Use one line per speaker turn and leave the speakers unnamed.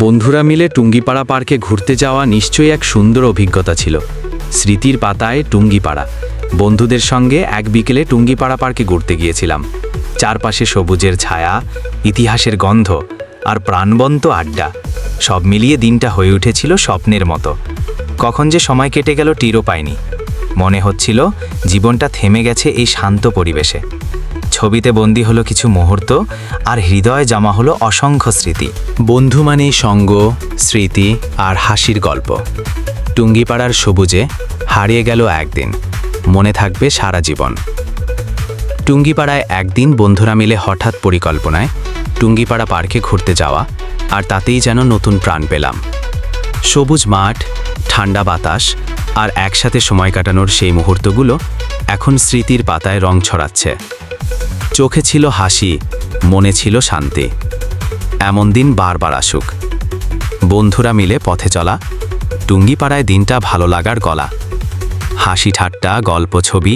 বন্ধুরা মিলে টুঙ্গিপাড়া পার্কে ঘুরতে যাওয়া নিশ্চয়ই এক সুন্দর অভিজ্ঞতা ছিল। স্মৃতির পাতায় টুঙ্গিপাড়া। বন্ধুদের সঙ্গে এক বিকেলে টুঙ্গিপাড়া পার্কে ঘুরতে গিয়েছিলাম। চারপাশে সবুজের ছায়া, ইতিহাসের গন্ধ আর প্রাণবন্ত আড্ডা, সব মিলিয়ে দিনটা হয়ে উঠেছিল স্বপ্নের মতো। কখন যে সময় কেটে গেল টেরও পাইনি। মনে হচ্ছিল জীবনটা থেমে গেছে এই শান্ত পরিবেশে। ছবিতে বন্দী হলো কিছু মুহূর্ত, আর হৃদয়ে জমা হলো অসংখ্য স্মৃতি। বন্ধু মানেই সঙ্গ, স্মৃতি আর হাসির গল্প। টুঙ্গিপাড়ার সবুজে হারিয়ে গেল একদিন, মনে থাকবে সারা জীবন। টুঙ্গিপাড়ায় একদিন বন্ধুরা মিলে হঠাৎ পরিকল্পনায় টুঙ্গিপাড়া পার্কে ঘুরতে যাওয়া, আর তাতেই যেন নতুন প্রাণ পেলাম। সবুজ মাঠ, ঠান্ডা বাতাস আর একসাথে সময় কাটানোর সেই মুহূর্তগুলো এখন স্মৃতির পাতায় রং ছড়াচ্ছে। চোখে ছিল হাসি, মনে ছিল শান্তি। এমন দিন বারবার আসুক। বন্ধুরা মিলে পথে চলা, টুঙ্গিপাড়ায় দিনটা ভালো লাগার গলা। হাসি ঠাট্টা, গল্প, ছবি